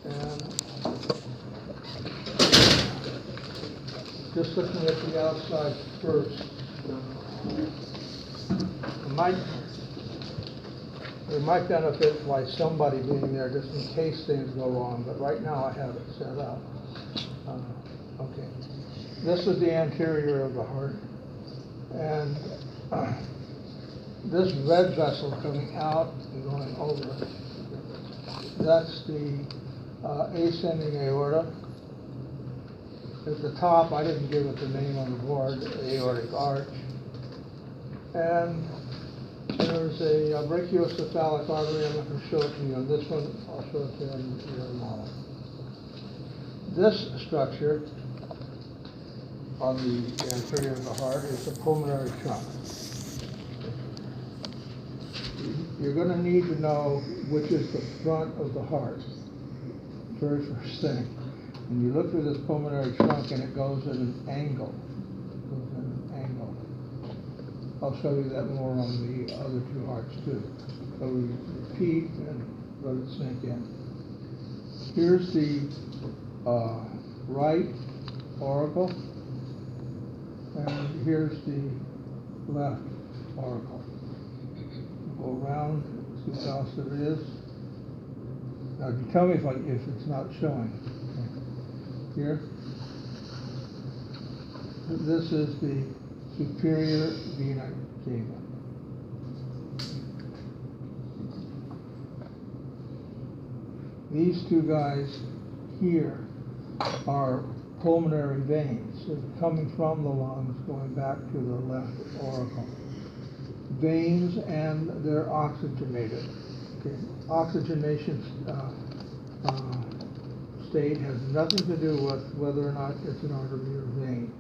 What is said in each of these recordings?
And just looking at the outside first, it might benefit by somebody being there just in case things go wrong, but right now I have it set up. Okay. This is the anterior of the heart. And this red vessel coming out and going over, that's the ascending aorta. At the top, I didn't give it the name on the board, aortic arch. And there's a brachiocephalic artery. I'm not going to show it to you on this one. I'll show it to you on the other model. This structure on the anterior of the heart is the pulmonary trunk. You're going to need to know which is the front of the heart, very first thing. And you look through this pulmonary trunk and it goes at an angle. I'll show you that more on the other two hearts too. So we repeat and let it sink in. Here's the right auricle, and here's the left auricle. Go around, see what else there is. Now, you tell me if it's not showing. Here. This is the superior vena cava. These two guys here are pulmonary veins, so coming from the lungs, going back to the left auricle. Veins, and they're oxygenated. Okay. Oxygenation state has nothing to do with whether or not it's an artery or vein.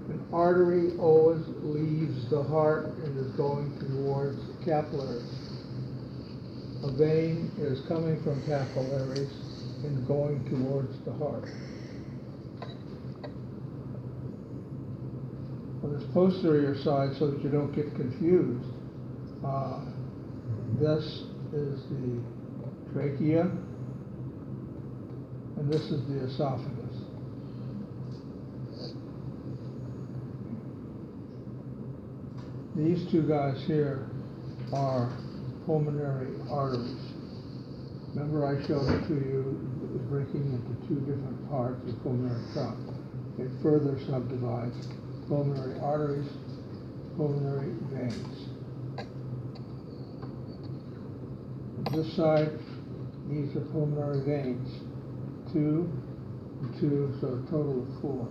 An artery always leaves the heart and is going towards capillaries. A vein is coming from capillaries and going towards the heart. On this posterior side, so that you don't get confused, this is the trachea, and this is the esophagus. These two guys here are pulmonary arteries. Remember I showed it to you, breaking into two different parts of pulmonary trunk. It further subdivides pulmonary arteries, pulmonary veins. This side, these are pulmonary veins. 2 and 2, so a total of 4.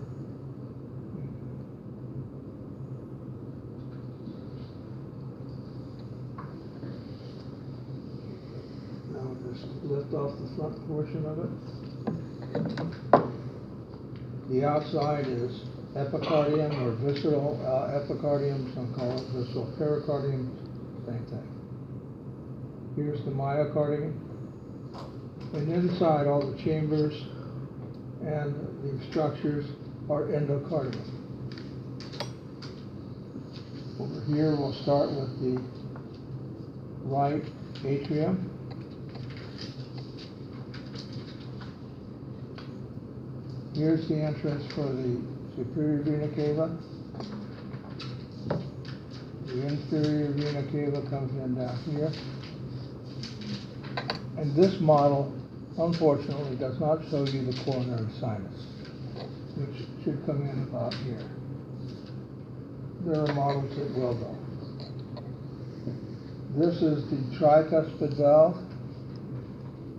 Lift off the front portion of it. The outside is epicardium or visceral epicardium, some call it visceral pericardium, same thing. Here's the myocardium. And inside all the chambers and the structures are endocardium. Over here we'll start with the right atrium. Here's the entrance for the superior vena cava. The inferior vena cava comes in down here. And this model, unfortunately, does not show you the coronary sinus, which should come in about here. There are models that will though. This is the tricuspid valve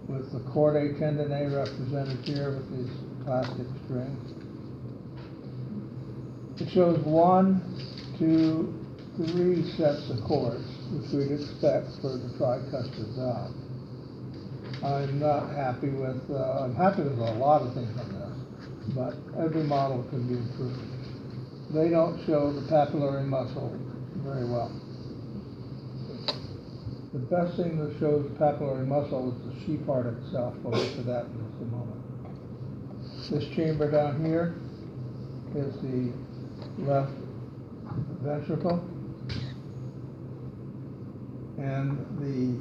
with the chordae tendineae represented here with these plastic strings. It shows 1, 2, 3 sets of chords, which we'd expect for the tricuspid valve. I'm not happy with, I'm happy with a lot of things on this, but every model can be improved. They don't show the papillary muscle very well. The best thing that shows papillary muscle is the sheep heart itself. We'll get to that in just a moment. This chamber down here is the left ventricle, and the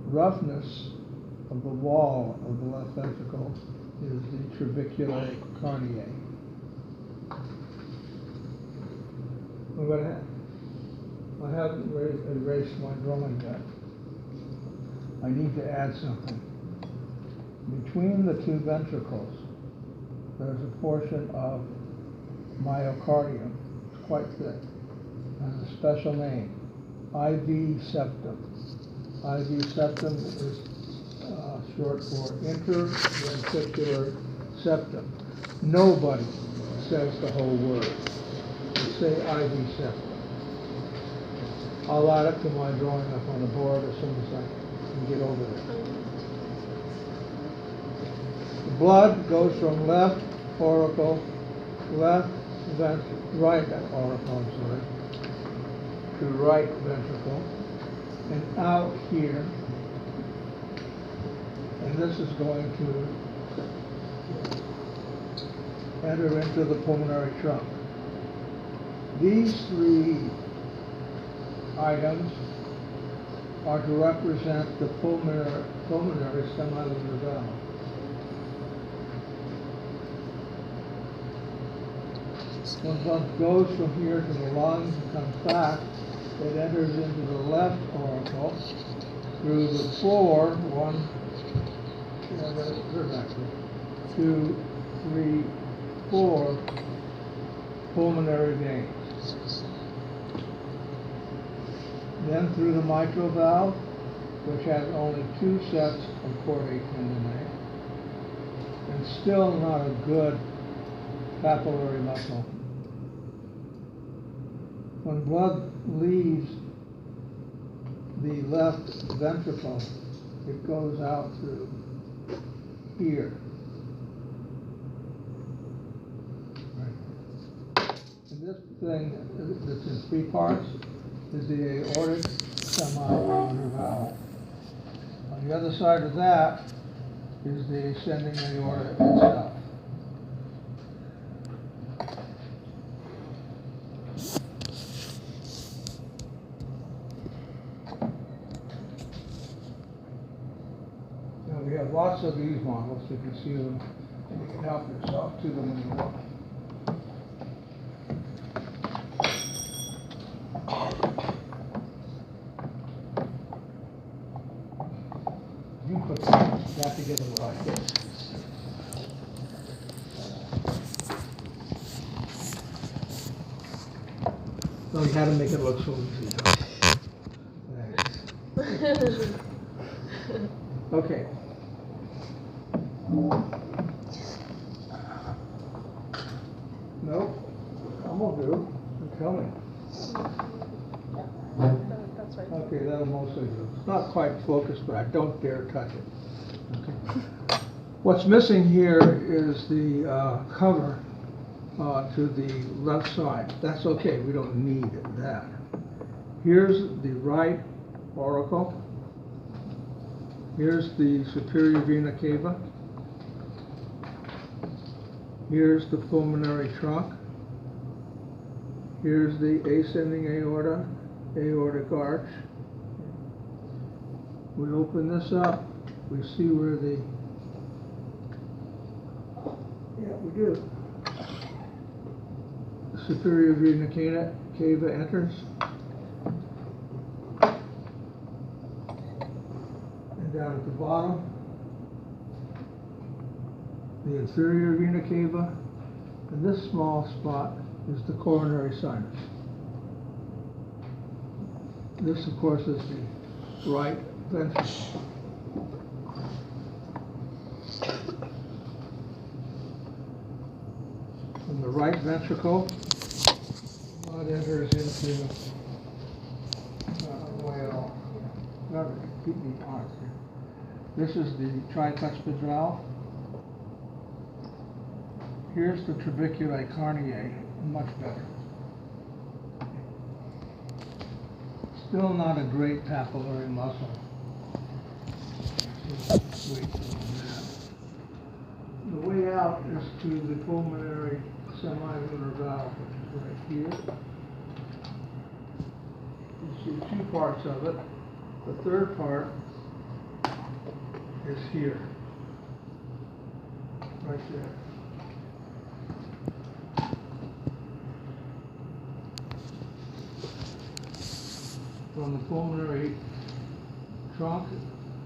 roughness of the wall of the left ventricle is the trabeculae carneae. I haven't erased my drawing yet. I need to add something. Between the two ventricles, there's a portion of myocardium. It's quite thick. It has a special name, IV septum. IV septum is short for interventricular septum. Nobody says the whole word. They say IV septum. I'll add it to my drawing up on the board as soon as I can get over there. The blood goes from left auricle, right auricle, to right ventricle, and out here. And this is going to enter into the pulmonary trunk. These three items are to represent the pulmonary semilunar valve. When blood goes from here to the lungs and comes back, it enters into the left auricle through the four, 2, 3, 4 pulmonary veins. Then through the mitral valve, which has only 2 sets of chordae tendineae, and still not a good papillary muscle. When blood leaves the left ventricle, it goes out through here. And this thing that's in 3 parts is the aortic semilunar valve. On the other side of that is the ascending aorta itself. Now we have lots of these models. You can see them. You can help yourself to them when you want. You put that together like this. So you had to make it look so easy. Thanks. Okay. Nope. I'm gonna do. Tell me. That's right. Okay, that'll mostly do. It's not quite focused, but I don't dare touch it. Okay. What's missing here is the cover to the left side. That's okay, we don't need that. Here's the right auricle. Here's the superior vena cava. Here's the pulmonary trunk. Here's the ascending aorta, aortic arch. We open this up, we see where the, we do. The superior vena cava enters. And down at the bottom, the inferior vena cava, and this small spot is the coronary sinus. This, of course, is the right ventricle. From the right ventricle, blood enters into, keep me honest here. This is the tricuspid valve. Here's the trabeculae carneae, much better. Still not a great papillary muscle. Wait on that. The way out is to the pulmonary semilunar valve, which is right here. You see 2 parts of it. The third part is here, right there. From the pulmonary trunk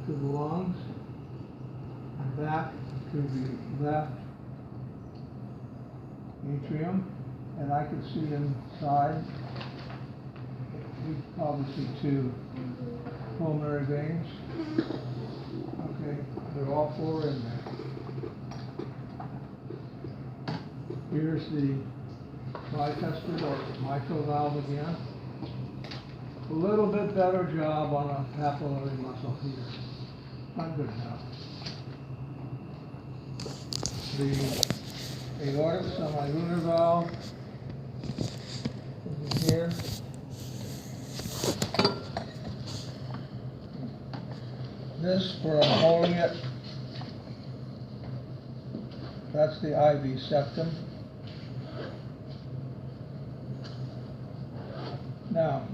to the lungs, and back to the left atrium, and I can see inside. You probably see two pulmonary veins. Okay, they're all four in there. Here's the tricuspid or mitral valve again. A little bit better job on a papillary muscle here. Not good enough. The aortic semilunar valve is here. This, where I'm holding it, that's the IV septum. Now,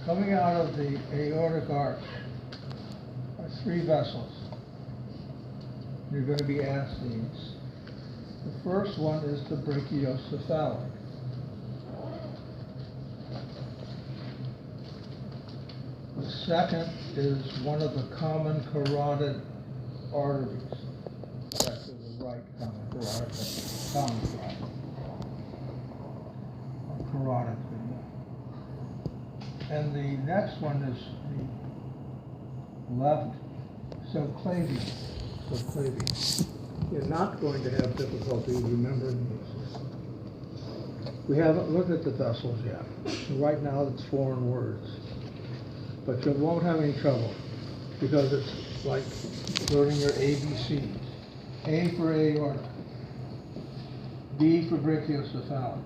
coming out of the aortic arch are three vessels. You're going to be asked these. The first one is the brachiocephalic. The second is one of the common carotid arteries. That's the right common carotid, common carotid. And the next one is the left subclavian. You're not going to have difficulty remembering these. We haven't looked at the vessels yet. Right now it's foreign words. But you won't have any trouble because it's like learning your ABCs. A for aorta, B for brachiocephalic,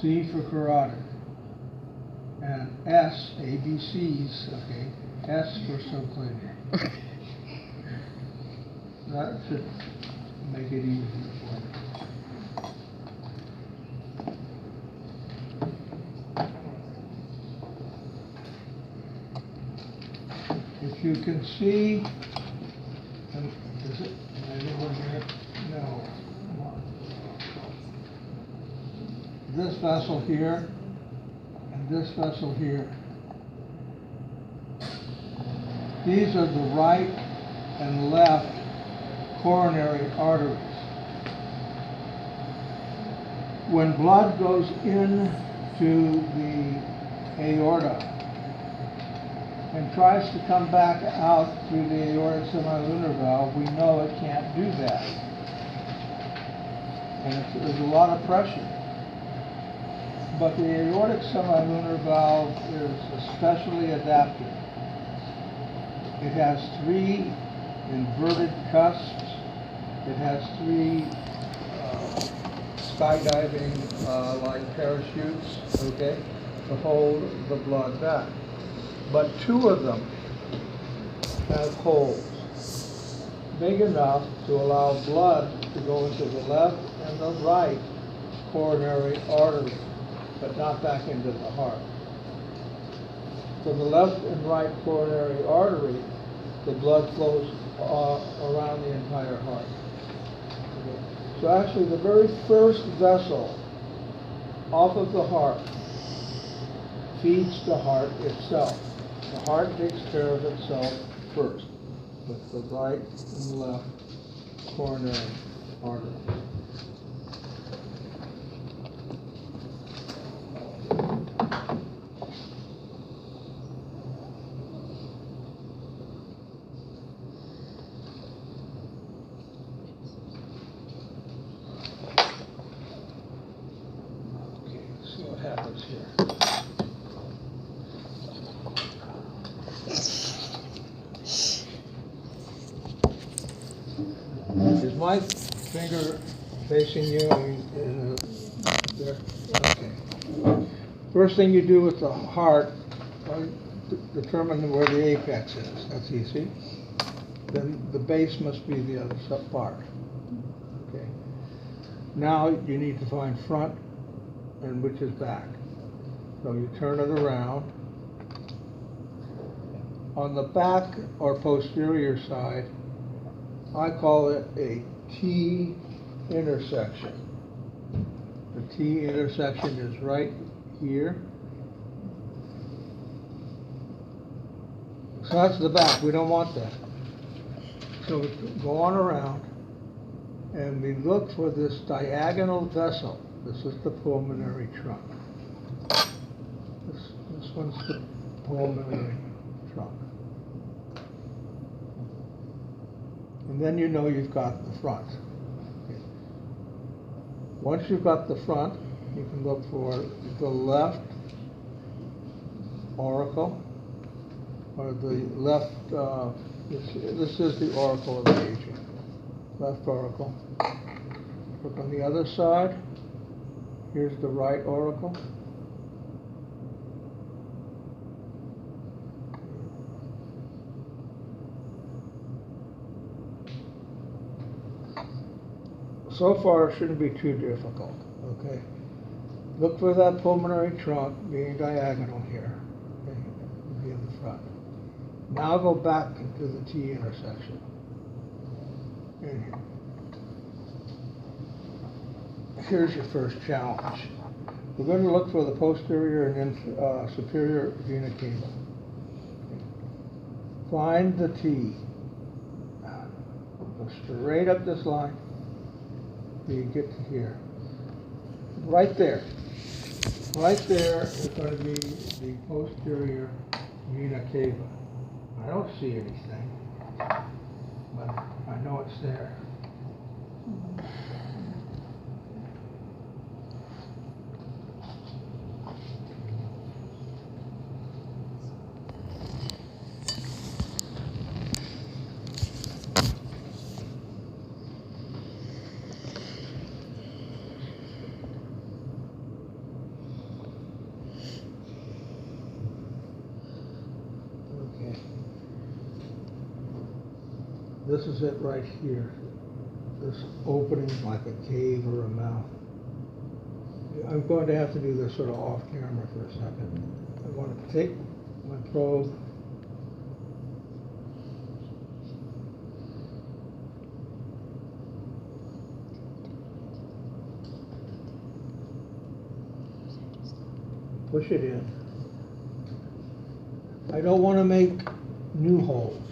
C for carotid, and S, ABCs, okay, S for subclavian. That should make it easier for you. If you can see, and is it anyone here? No. Come on. This vessel here and this vessel here. These are the right and left coronary arteries. When blood goes into the aorta and tries to come back out through the aortic semilunar valve, we know it can't do that. And there's a lot of pressure. But the aortic semilunar valve is especially adapted. It has three inverted cusps. It has three skydiving like parachutes, okay, to hold the blood back. But two of them have holes big enough to allow blood to go into the left and the right coronary artery, but not back into the heart. From the left and right coronary artery, the blood flows around the entire heart. Okay. So actually the very first vessel off of the heart feeds the heart itself. The heart takes care of itself first with the right and left coronary artery. Okay, let's see what happens here. Is my finger facing you? There? Okay. First thing you do with the heart, determine where the apex is. That's easy. Then the base must be the other part. Okay. Now you need to find front and which is back. So you turn it around. On the back or posterior side, I call it a T intersection. The T intersection is right here. So that's the back, we don't want that. So we go on around and we look for this diagonal vessel. This is the pulmonary trunk. This one's the pulmonary trunk. And then you know you've got the front. Okay. Once you've got the front, you can look for the left auricle, or the left, this is the auricle of the aging. Left auricle. Look on the other side. Here's the right auricle. So far, it shouldn't be too difficult, okay? Look for that pulmonary trunk being diagonal here, okay, be in the front. Now go back into the T intersection. And here's your first challenge. We're going to look for the posterior and superior vena cava. Okay. Find the T. Go straight up this line. You get to here. Right there. Right there is going to be the posterior vena cava. I don't see anything, but I know it's there. This is it right here. This opening like a cave or a mouth. I'm going to have to do this sort of off camera for a second. I want to take my probe. Push it in. I don't want to make new holes.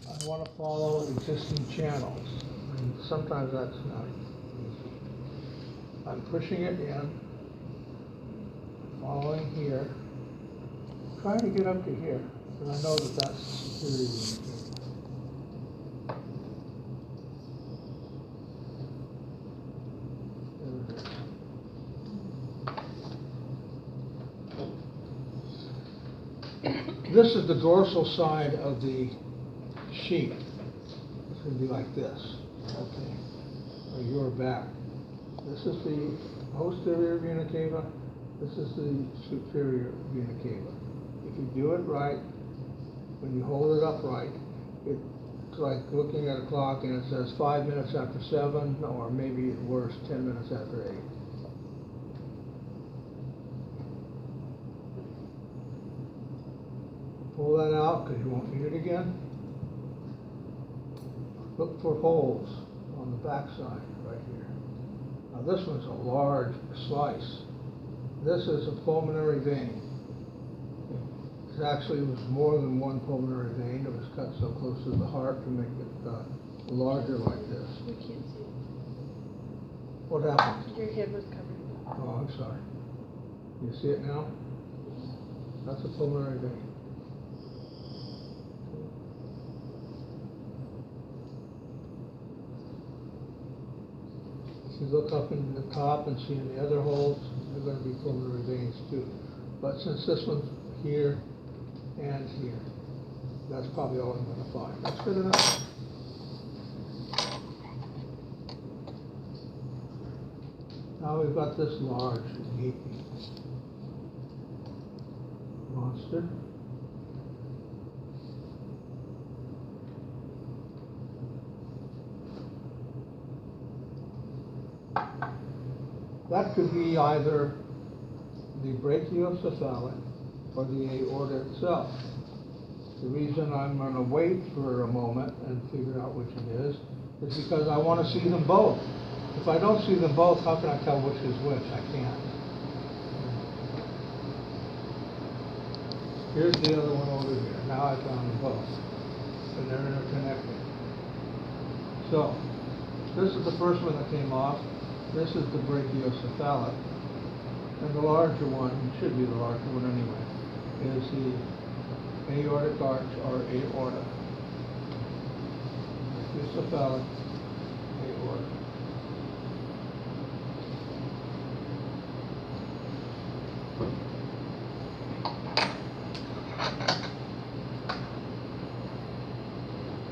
I want to follow existing channels, and sometimes that's not easy. I'm pushing it in, following here, trying to get up to here, because I know that that's superior. This is the dorsal side of the sheet. It's going to be like this, okay, or your back. This is the posterior vena cava. This is the superior vena cava. If you do it right, when you hold it upright, it's like looking at a clock and it says 5 minutes after 7, or maybe worse, 10 minutes after 8. Pull that out because you won't need it again. Look for holes on the back side right here. Now this one's a large slice. This is a pulmonary vein. It actually was more than one pulmonary vein. It was cut so close to the heart to make it larger like this. We can't see it. What happened? Your head was covered. Oh, I'm sorry. You see it now? That's a pulmonary vein. If you look up in the top and see in the other holes, they're going to be pulmonary veins too. But since this one's here and here, that's probably all I'm going to find. That's good enough. Now we've got this large gaping monster. that could be either the brachiocephalic or the aorta itself. The reason I'm gonna wait for a moment and figure out which it is because I wanna see them both. If I don't see them both, how can I tell which is which? I can't. Here's the other one over here. Now I found them both. And they're interconnected. So, this is the first one that came off. This is the brachiocephalic. And the larger one, should be the larger one anyway, is the aortic arch or aorta. Brachiocephalic aorta.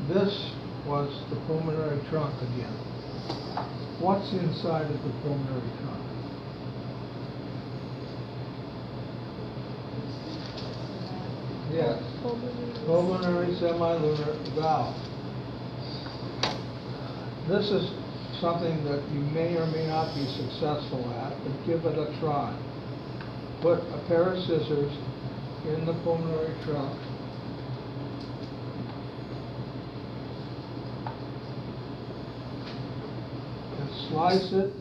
This was the pulmonary trunk again. What's inside of the pulmonary trunk? Yes, pulmonary semilunar valve. This is something that you may or may not be successful at, but give it a try. Put a pair of scissors in the pulmonary trunk. And slice it,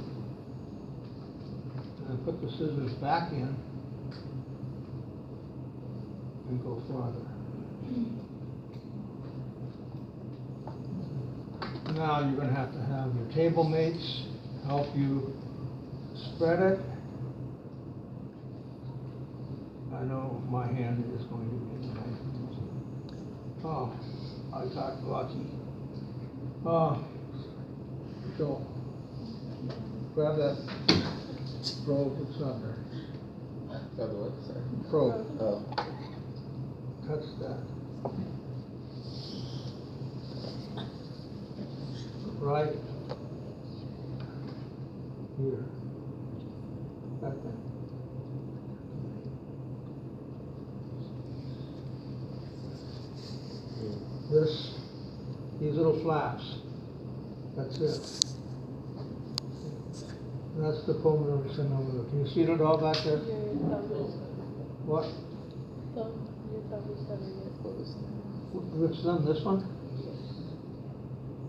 and put the scissors back in, and go farther. Now you're going to have your table mates help you spread it. I know my hand is going to be nice. Oh, I got lucky. Oh, so grab that probe, it's not there. Grab the what, sorry? Probe. Oh. Touch that. Right here. That thing. These little flaps. That's it. That's the pulmonary semilunar. Can you see it all back there? What? Which thumb? This one?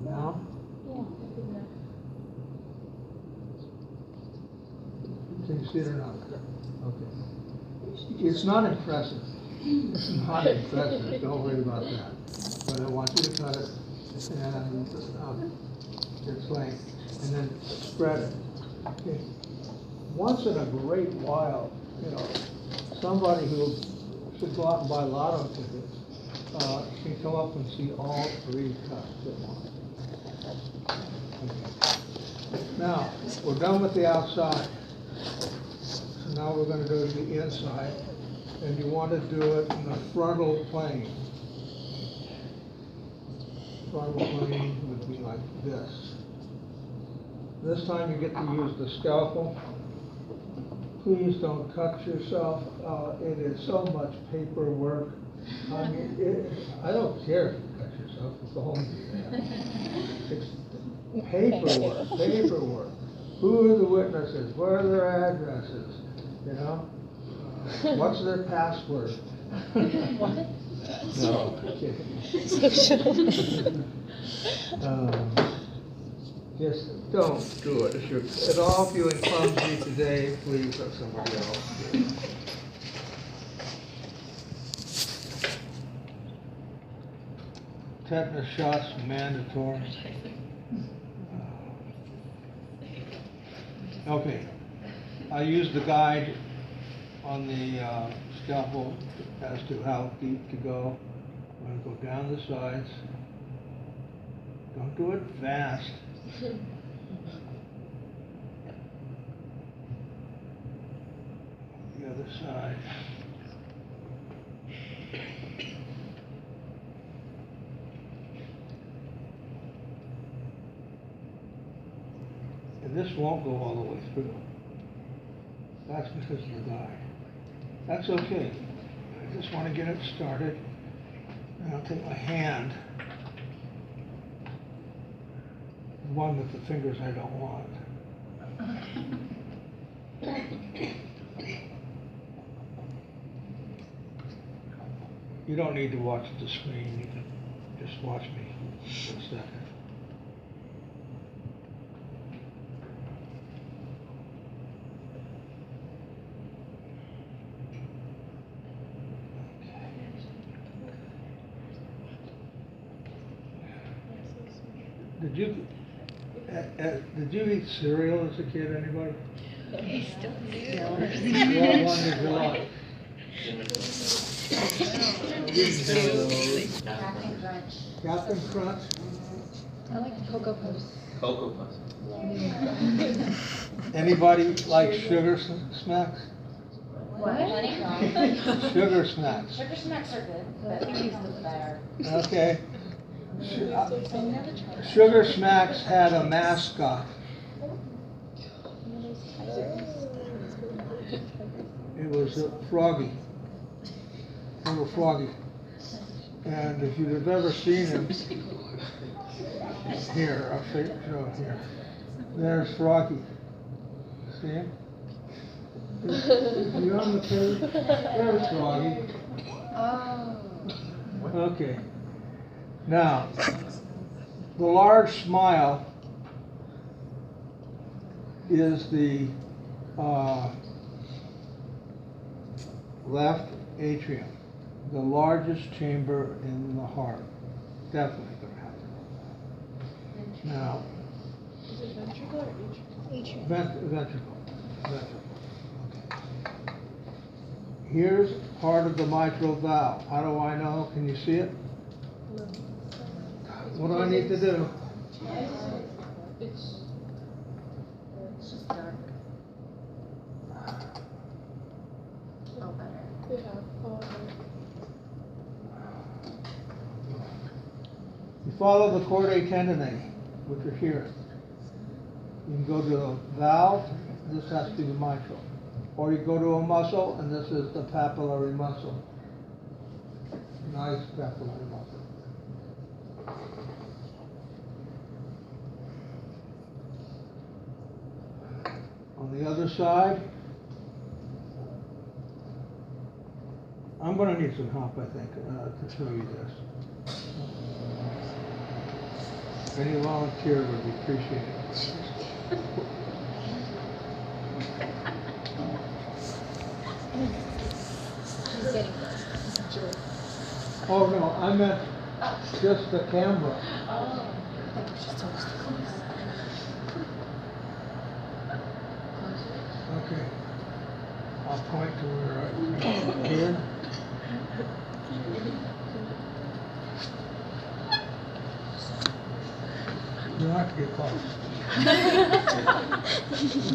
Now? Can you see it or not? Okay. It's not impressive. It's not impressive. Don't worry about that. But I want you to cut it and its length, and then spread it. Okay. Once in a great while, somebody who should go out and buy lotto tickets can come up and see all three cuts at once. Okay. Now, we're done with the outside. So now we're going to go to the inside, and you want to do it in the frontal plane. Frontal plane would be like this. This time you get to use the scalpel. Please don't cut yourself. It is so much paperwork. I mean, I don't care if you cut yourself. Go home and do that. It's paperwork. Who are the witnesses? Where are their addresses? What's their password? What? No, kidding. Just don't do it. If you're at all feeling clumsy today, please let somebody else do it. Tetanus shots mandatory. Okay, I used the guide on the scalpel as to how deep to go. I'm going to go down the sides. Don't do it fast. The other side. And this won't go all the way through. That's because of the guide. That's okay. I just want to get it started. And I'll take my hand, the one with the fingers I don't want. You don't need to watch the screen, you can just watch me for a second. Did you eat cereal as a kid, anybody? We still do. What one did you like? We didn't have those. Captain Crunch. Captain Crunch? I like Cocoa Puffs. Cocoa Puffs. Anybody like Sugar Smacks? What, honey? Sugar Smacks. Sugar Smacks are good, but these look better. Okay. Sugar Smacks had a mascot. It was Froggy. Little Froggy. And if you've ever seen him, here, I'll show it here. There's Froggy. See him? Is he on the page? There's Froggy. Oh. Okay. Now, the large smile is the left atrium, the largest chamber in the heart. Definitely going to have to know that. Now, Is it ventricle or atrium? ventricle. Okay. Here's part of the mitral valve. How do I know? Can you see it? No. What do I need to do? It's just dark. Oh, better. You follow the chordae tendineae, which are here. You can go to a valve, this has to be the mitral. Or you go to a muscle, and this is the papillary muscle. Nice papillary muscle. On the other side, I'm going to need some help, I think, to show you this. Any volunteer would be appreciated. She's getting close. Oh, no, I meant just the camera. Oh. She's almost close. Okay. I'll point to where I here. You don't have to get close.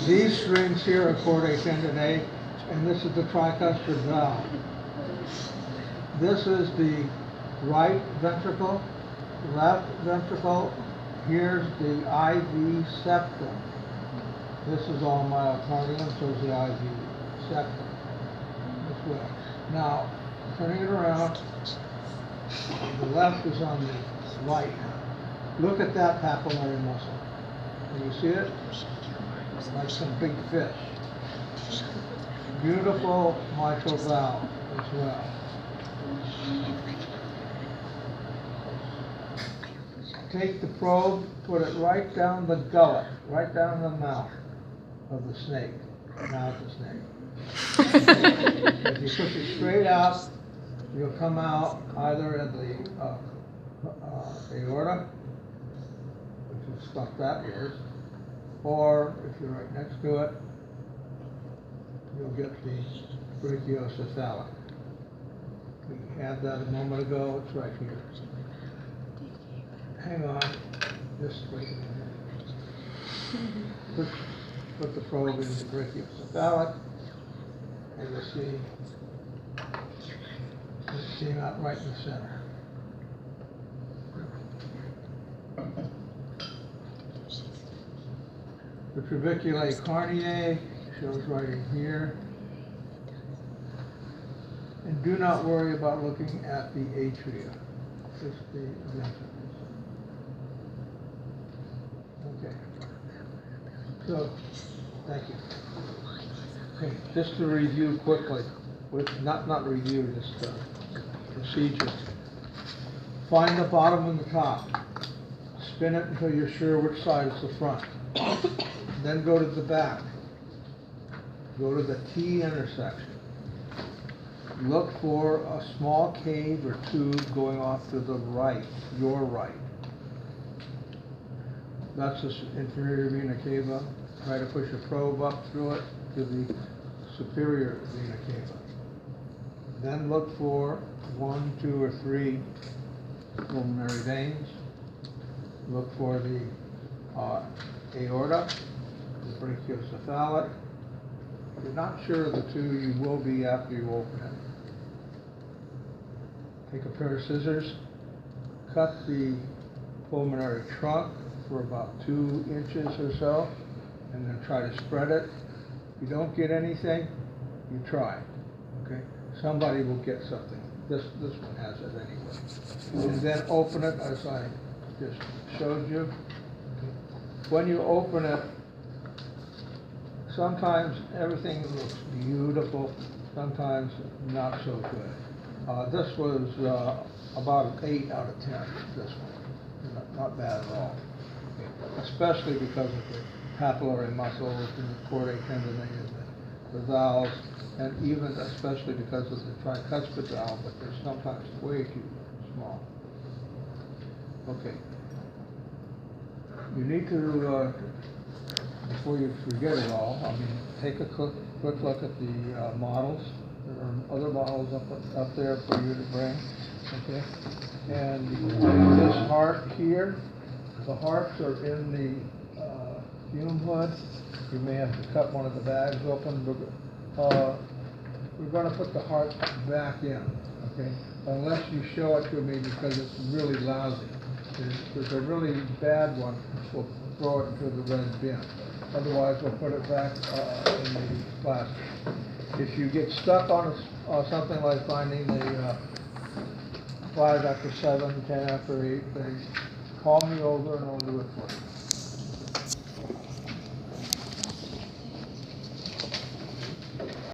These strings here are chordae tendineae, and this is the tricuspid valve. This is the right ventricle, left ventricle. Here's the IV septum. This is all myocardium, so is the IV septum. This way. Now, turning it around, the left is on the right. Look at that papillary muscle. Can you see it? Like some big fish. Beautiful mitral valve as well. Take the probe, put it right down the gullet, right down the mouth of the snake. Now it's a snake. If you push it straight out, you'll come out either in the aorta, which is stuff that is, or if you're right next to it, you'll get the brachiocephalic. We had that a moment ago, it's right here. Hang on, just wait a minute. Put the probe in the brachiocephalic, and you'll see it came out right in the center. The trabeculae carneae shows right in here. And do not worry about looking at the atria, just the ventricles. Okay. So, thank you. Okay, just to review quickly, with not review, just procedure. Find the bottom and the top. Spin it until you're sure which side is the front. Then go to the back. Go to the T intersection. Look for a small cave or tube going off to the right, your right. That's the inferior vena cava. Try to push a probe up through it to the superior vena cava. Then look for 1, 2, or 3 pulmonary veins. Look for the aorta, the brachiocephalic. If you're not sure of the two, you will be after you open it. Take a pair of scissors, cut the pulmonary trunk for about 2 inches or so, and then try to spread it. If you don't get anything, you try, okay? Somebody will get something. This one has it anyway. And then open it as I just showed you. When you open it, sometimes everything looks beautiful, sometimes not so good. This was about an 8 out of 10, this one. Not bad at all. Okay. Especially because of the papillary muscles and the chordae tendineae, the valves, and even especially because of the tricuspid valve, but they're sometimes way too small. Okay. You need to, before you forget it all, take a quick look at the models. There are other models up there for you to bring, okay? And this heart here, the hearts are in the fume hood. You may have to cut one of the bags open. We're going to put the heart back in, okay? Unless you show it to me because it's really lousy. There's a really bad one, we'll throw it into the red bin. Otherwise, we'll put it back in the plastic. If you get stuck on something like finding the 5 after 7, 10 after 8 thing, call me over and I'll do it for you.